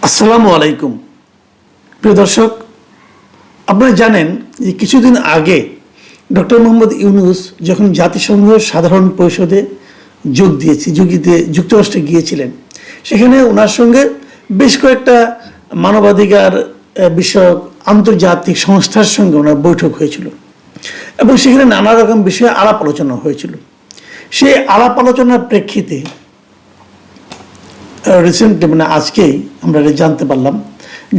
আসসালামু আলাইকুম প্রিয় দর্শক, আপনারা জানেন যে কিছুদিন আগে ডক্টর মোহাম্মদ ইউনূস যখন জাতিসংঘ সাধারণ পরিষদে যুক্তরাষ্ট্রে গিয়েছিলেন, সেখানে ওনার সঙ্গে বেশ কয়েকটা মানবাধিকার বিষয়ক আন্তর্জাতিক সংস্থার সঙ্গে ওনার বৈঠক হয়েছিল এবং সেখানে নানা রকম বিষয়ে আলাপ আলোচনা হয়েছিল। সেই আলাপ আলোচনার প্রেক্ষিতে রিসেন্টলি আজকেই আমরা জানতে পারলাম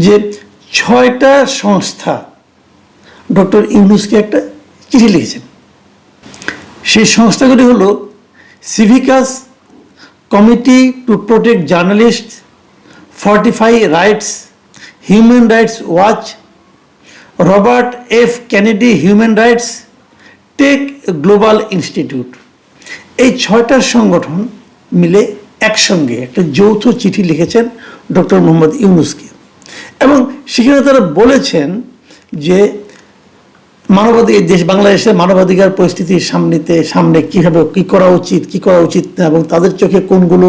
যে 6টা সংস্থা ডক্টর ইউনূসকে একটা চিঠি লিখেছেন। সেই সংস্থাগুলি হলো সিভিকাস, Committee to Protect Journalist, Fortify Rights, Human Rights Watch, Robert F Kennedy Human Rights, Tech Global Institute. এই 6টা সংগঠন মিলে একসঙ্গে একটা যৌথ চিঠি লিখেছেন ডক্টর মোহাম্মদ ইউনূসকে এবং সেখানে তারা বলেছেন যে বাংলাদেশের মানবাধিকার পরিস্থিতির সামনে কীভাবে কী করা উচিত না, এবং তাদের চোখে কোনগুলো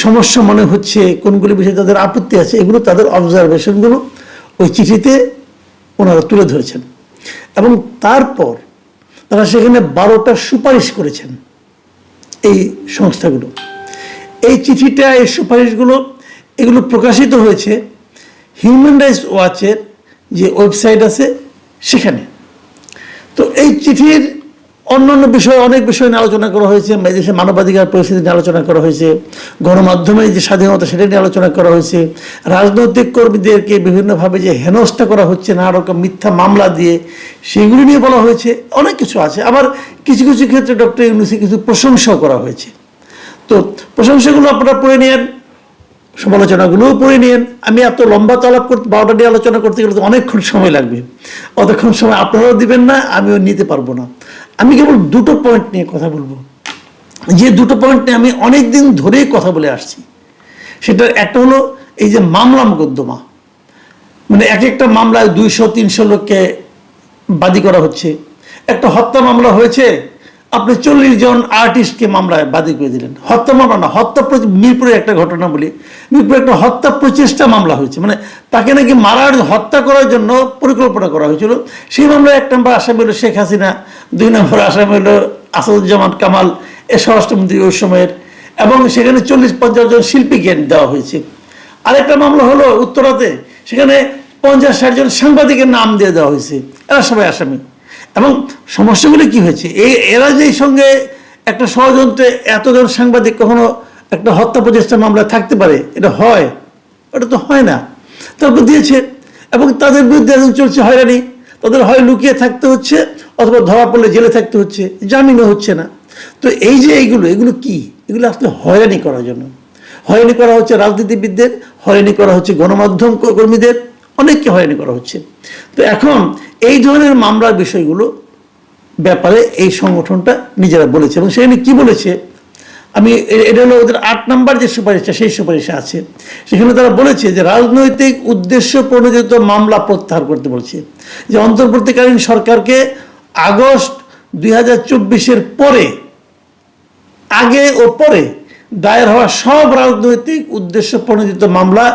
সমস্যা মনে হচ্ছে, কোনগুলো বিষয়ে তাদের আপত্তি আছে, এগুলো তাদের অবজারভেশনগুলো ওই চিঠিতে ওনারা তুলে ধরেছেন এবং তারপর তারা সেখানে 12টা সুপারিশ করেছেন। এই সংস্থাগুলো এই চিঠিটা, এই সুপারিশগুলো এগুলো প্রকাশিত হয়েছে হিউম্যান রাইটস ওয়াচের যে ওয়েবসাইট আছে সেখানে। তো এই চিঠির অন্যান্য বিষয়ে অনেক বিষয় নিয়ে আলোচনা করা হয়েছে, দেশের মানবাধিকার পরিস্থিতি নিয়ে আলোচনা করা হয়েছে, গণমাধ্যমের যে স্বাধীনতা সেটা নিয়ে আলোচনা করা হয়েছে, রাজনৈতিক কর্মীদেরকে বিভিন্নভাবে যে হেনস্থা করা হচ্ছে নানা রকম মিথ্যা মামলা দিয়ে, সেগুলি নিয়ে বলা হয়েছে। অনেক কিছু আছে, আবার কিছু কিছু ক্ষেত্রে ডক্টর ইউনূসের কিছু প্রশংসাও করা হয়েছে। তো প্রশংসাগুলো আপনারা পড়ে নিন, সমালোচনাগুলোও পড়ে নিন। আমি এত লম্বা তলাপ করতে 12টা নিয়ে আলোচনা করতে গেলে তো অনেকক্ষণ সময় লাগবে, অতক্ষণ সময় আপনারাও দিবেন না, আমিও নিতে পারবো না। আমি কেবল 2টো পয়েন্ট নিয়ে কথা বলবো, যে 2টো পয়েন্ট নিয়ে আমি অনেক দিন ধরেই কথা বলে আসছি। সেটা একটা হলো এই যে মামলা মোকদ্দমা, এক একটা মামলায় 200-300 লোককে বাদী করা হচ্ছে। একটা হত্যা মামলা হয়েছে, আপনি 40 জন আর্টিস্টকে মামলায় বাদী করে দিলেন। হত্যা মামলা না, মিরপুরে একটা ঘটনা বলি, মিরপুরে একটা হত্যা প্রচেষ্টা মামলা হয়েছে, তাকে নাকি হত্যা করার জন্য পরিকল্পনা করা হয়েছিল। সেই মামলায় 1 নম্বর আসামি হলো শেখ হাসিনা, 2 নম্বর আসামি হলো আসাদুজ্জামান কামাল, স্বরাষ্ট্রমন্ত্রী ওই সময়ের, এবং সেখানে 40-50 জন শিল্পীকে দেওয়া হয়েছে। আরেকটা মামলা হলো উত্তরাতে, সেখানে 50-60 জন সাংবাদিকের নাম দিয়ে দেওয়া হয়েছে, এরা সবাই আসামি। এবং সমস্যাগুলি কি হয়েছে, এরা যে সঙ্গে একটা ষড়যন্ত্রে এতজন সাংবাদিক কখনো একটা হত্যা প্রচেষ্টা মামলায় থাকতে পারে? এটা হয়? ওটা তো হয় না। তারপর দিয়েছে এবং তাদের বিরুদ্ধে এখন চলছে হয়রানি। তাদের হয় লুকিয়ে থাকতে হচ্ছে, অথবা ধরা পড়লে জেলে থাকতে হচ্ছে, জামিনও হচ্ছে না। তো এই যে এগুলো কি, এগুলো আসলে হয়রানি করার জন্য। হয়রানি করা হচ্ছে রাজনীতিবিদদের, হয়রানি করা হচ্ছে গণমাধ্যম কর্মীদের, অনেককে হয়রানি করা হচ্ছে। তো এখন এই ধরনের মামলার বিষয়গুলো ব্যাপারে এই সংগঠনটা নিজেরা বলেছে এবং সেখানে কি বলেছে, আমি এটা হলো ওদের 8 নম্বর যে সুপারিশটা, সেই সুপারিশে আছে। সেখানে তারা বলেছে যে রাজনৈতিক উদ্দেশ্য প্রণোদিত মামলা প্রত্যাহার করতে বলছে, যে অন্তর্বর্তীকালীন সরকারকে আগস্ট 2024-এর পরে, আগে ও পরে দায়ের হওয়া সব রাজনৈতিক উদ্দেশ্য প্রণোদিত মামলা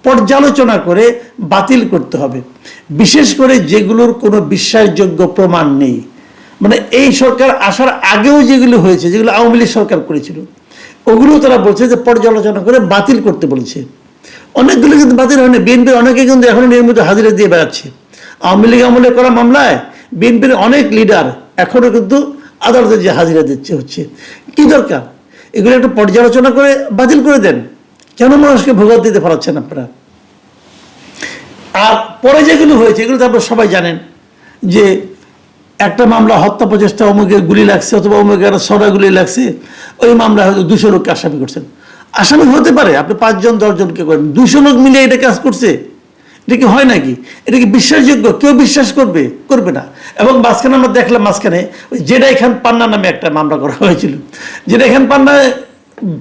পর্যালোচনা করে বাতিল করতে হবে, বিশেষ করে যেগুলোর কোনো বিশ্বাসযোগ্য প্রমাণ নেই। এই সরকার আসার আগেও যেগুলো হয়েছে, যেগুলো আওয়ামী লীগ সরকার করেছিল, ওগুলো তারা বলছে যে পর্যালোচনা করে বাতিল করতে বলেছে। অনেকগুলো কিন্তু বাতিল হয়নি, বিএনপির অনেকে কিন্তু এখনো নিয়মিত হাজিরা দিয়ে বেড়াচ্ছে। আওয়ামী লীগ আমলে করা মামলায় বিএনপির অনেক লিডার এখনো কিন্তু আদালতে যে হাজিরা হচ্ছে। কি দরকার? এগুলো একটু পর্যালোচনা করে বাতিল করে দেন, কেন মানুষকে ভোগাত দিতে পারছেন আপনারা? আর পরে যেগুলো হয়েছে এগুলো তো আপনারা সবাই জানেন, যে একটা মামলা হত্যা প্রচেষ্টা, অমুকের গুলি লাগছে অথবা অমুকের 6টা গুলি লাগছে, ওই মামলায় হয়তো 200 লোককে আসামি করছেন। আসামি হতে পারে, আপনি 5 জন 10 জনকে করেন, 200 লোক মিলে এটা কাজ করছে, এটা কি হয় নাকি? এটা কি বিশ্বাসযোগ্য? কেউ বিশ্বাস করবে না। এবং মাঝখানে আমরা দেখলাম, ওই জেডাই খান পান্না নামে একটা মামলা করা হয়েছিল। জেডাই খান পান্না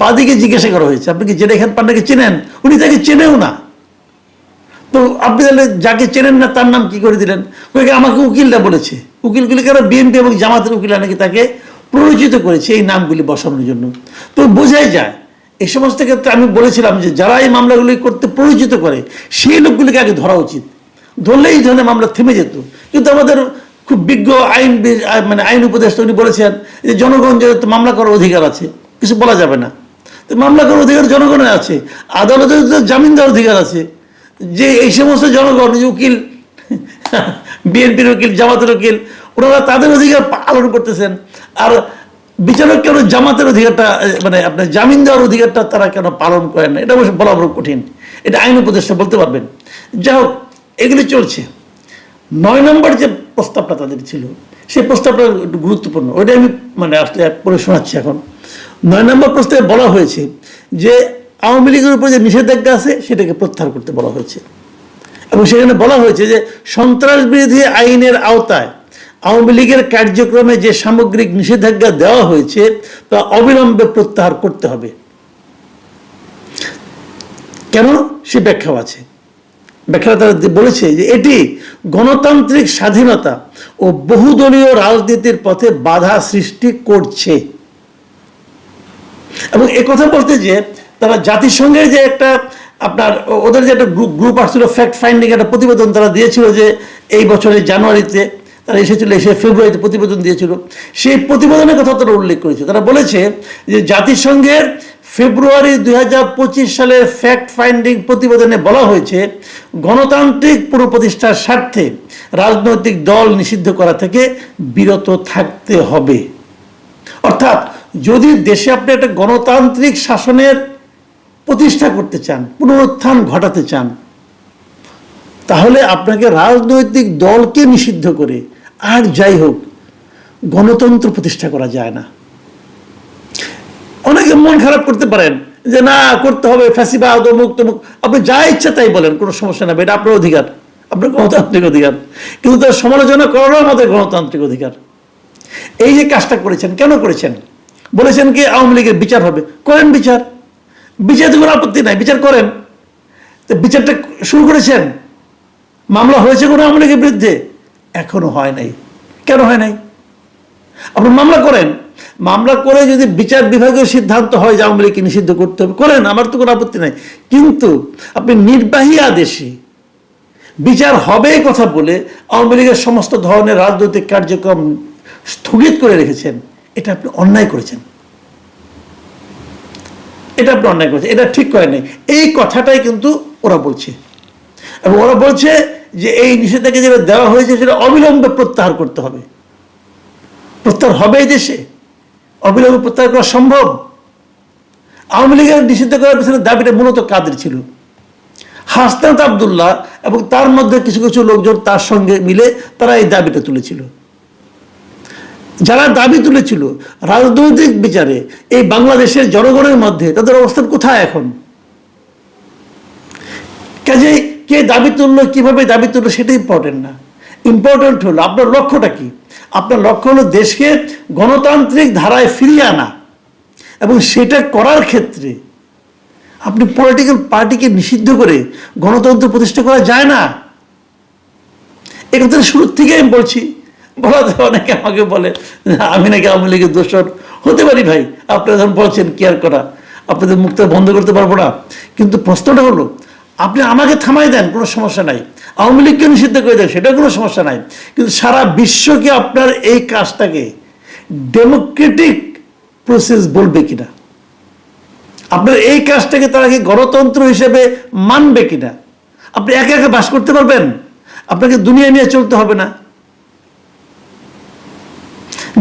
বাদীকে জিজ্ঞাসা করা হয়েছে, আপনি কি জেডাই খান পান্নাকে চেনেন? উনি তাকে চেনেও না। তো আপনি তাহলে যাকে চেনেন না তার নাম কি করে দিলেন? আমাকে উকিলটা বলেছে, উকিলগুলি কারো বিএনপি এবং জামাতের উকিলরা নাকি তাকে প্ররোচিত করেছে এই নামগুলি বসানোর জন্য। তো বোঝাই যায় এই সমস্ত ক্ষেত্রে আমি বলেছিলাম যে যারা এই মামলাগুলি করতে পরিচিত করে সেই লোকগুলিকে আগে ধরা উচিত, ধরলেই এই ধরনের মামলা থেমে যেত। কিন্তু আমাদের খুব বিজ্ঞ আইন উপদেষ্টা উনি বলেছেন যে জনগণ যেহেতু মামলা করার অধিকার আছে, কিছু বলা যাবে না। তো মামলা করার অধিকার জনগণের আছে, আদালতের জামিন দেওয়ার অধিকার আছে। যে এই সমস্ত জনগণ, যে উকিল, বিএনপির উকিল, জামাতের উকিল, ওনারা তাদের অধিকার পালন করতেছেন, আর বিচারক কেন জামাতের অধিকারটা, আপনার জামিন দেওয়ার অধিকারটা তারা কেন পালন করেন না, এটা অবশ্য বলা বড় কঠিন। এটা আইন উপদেষ্টা বলতে পারবেন। যাই হোক, এগুলি চলছে। 9 নম্বর যে প্রস্তাবটা তাদের ছিল, সেই প্রস্তাবটা একটু গুরুত্বপূর্ণ, ওইটা আমি আসলে পড়ে শোনাচ্ছি এখন। 9 নম্বর প্রস্তাবে বলা হয়েছে যে আওয়ামী লীগের উপর যে নিষেধাজ্ঞা আছে সেটাকে প্রত্যাহার করতে বলা হয়েছে, এবং সেখানে বলা হয়েছে যে সন্ত্রাস বিরোধী আইনের আওতায় আওয়ামী লীগের কার্যক্রমে যে সামগ্রিক নিষেধাজ্ঞা দেওয়া হয়েছে তা অবিলম্বে প্রত্যাহার করতে হবে। কেন, সে ব্যাখ্যাও আছে। ব্যাখ্যা তারা বলেছে যে এটি গণতান্ত্রিক স্বাধীনতা ও বহুদলীয় রাজনীতির পথে বাধা সৃষ্টি করছে। এবং কথা বলতে যে তারা জাতিসংঘের যে একটা আপনার ওদের যে একটা গ্রুপ আসছিল, ফ্যাক্ট ফাইন্ডিং একটা প্রতিবেদন তারা দিয়েছিল, যে এই বছরের জানুয়ারিতে তারা এসেছিল, এসে ফেব্রুয়ারিতে প্রতিবেদন দিয়েছিল। সেই প্রতিবেদনের কথা তারা উল্লেখ করেছে। তারা বলেছে যে জাতিসংঘের ফেব্রুয়ারি 2025 সালের ফ্যাক্ট ফাইন্ডিং প্রতিবেদনে বলা হয়েছে গণতান্ত্রিক পুনঃপ্রতিষ্ঠার স্বার্থে রাজনৈতিক দল নিষিদ্ধ করা থেকে বিরত থাকতে হবে। অর্থাৎ যদি দেশে আপনি একটা গণতান্ত্রিক শাসনের প্রতিষ্ঠা করতে চান, পুনরুত্থান ঘটাতে চান, তাহলে আপনাকে রাজনৈতিক দলকে নিষিদ্ধ করে আর যাই হোক গণতন্ত্র প্রতিষ্ঠা করা যায় না। অনেকে মন খারাপ করতে পারেন যে না করতে হবে, ফ্যাসিবাদ অমুক তমুক, আপনি যা ইচ্ছা তাই বলেন, কোনো সমস্যা নেই, এটা আপনার অধিকার, আপনার গণতান্ত্রিক অধিকার। কিন্তু তার সমালোচনা করারও আমাদের গণতান্ত্রিক অধিকার। এই যে কাজটা করেছেন, কেন করেছেন? বলেছেন কি আওয়ামী লীগের বিচার হবে, করেন বিচার, বিচারে কোনো আপত্তি নাই, বিচার করেন। তো বিচারটা শুরু করেছেন, মামলা হয়েছে কোনো আওয়ামী লীগের বিরুদ্ধে? এখনো হয় নাই। কেন হয় নাই? আপনি মামলা করেন, মামলা করে যদি বিচার বিভাগের সিদ্ধান্ত হয় যে আওয়ামী লীগকে নিষিদ্ধ করতে হবে, করেন, আমার তো কোনো আপত্তি নাই। কিন্তু আপনি নির্বাহী আদেশে বিচার হবে কথা বলে আওয়ামী লীগের সমস্ত ধরনের রাজনৈতিক কার্যক্রম স্থগিত করে রেখেছেন, এটা আপনি অন্যায় করেছেন, এটা আপনি অন্যায় করেছেন, এটা ঠিক করে নেই। এই কথাটাই কিন্তু ওরা বলছে, এবং ওরা বলছে যে এই নিষেধাজ্ঞা যেটা দেওয়া হয়েছে সেটা অবিলম্বে প্রত্যাহার করতে হবে। প্রত্যাহার হবে এই দেশে? অবিলম্বে প্রত্যাহার করা সম্ভব? আওয়ামী লীগের নিষিদ্ধ করার পিছনে দাবিটা মূলত কাদের ছিল? হাসনাত আব্দুল্লাহ এবং তার মধ্যে কিছু কিছু লোকজন তার সঙ্গে মিলে তারা এই দাবিটা তুলেছিল। যারা দাবি তুলেছিল রাজনৈতিক বিচারে এই বাংলাদেশের জনগণের মধ্যে তাদের অবস্থান কোথায় এখন? কাজেই কে দাবি তুললো, কিভাবে দাবি তুললো, সেটা ইম্পর্টেন্ট না। ইম্পর্টেন্ট হলো আপনার লক্ষ্যটা কি। আপনার লক্ষ্য হলো দেশকে গণতান্ত্রিক ধারায় ফিরিয়ে আনা, এবং সেটা করার ক্ষেত্রে আপনি পলিটিক্যাল পার্টিকে নিষিদ্ধ করে গণতন্ত্র প্রতিষ্ঠা করা যায় না। এ কথা শুরুর থেকে আমি বলছি। বলাতে অনেকে আমাকে বলে আমি নাকি আওয়ামী লীগের দোষর হতে পারি। ভাই, আপনারা যখন বলছেন কেয়ার করা, আপনাদের মুখটা বন্ধ করতে পারবো না, কিন্তু প্রশ্নটা হলো আপনি আমাকে থামাই দেন, কোনো সমস্যা নাই, আওয়ামী লীগকে নিষিদ্ধ করে দেন, সেটা কোনো সমস্যা নাই, কিন্তু সারা বিশ্বকে আপনার এই কাজটাকে ডেমোক্রেটিক প্রসেস বলবে কিনা, আপনার এই কাজটাকে তারা কি গণতন্ত্র হিসেবে মানবে কিনা? আপনি একা একা বাস করতে পারবেন? আপনাকে দুনিয়া নিয়ে চলতে হবে না?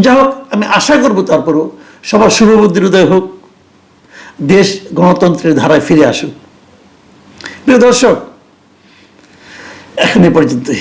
যাই হোক, আমি আশা করবো তারপরও সবার শুভবুদ্ধির উদয় হোক, দেশ গণতন্ত্রের ধারায় ফিরে আসুক। প্রিয় দর্শক, এখন এ পর্যন্তই।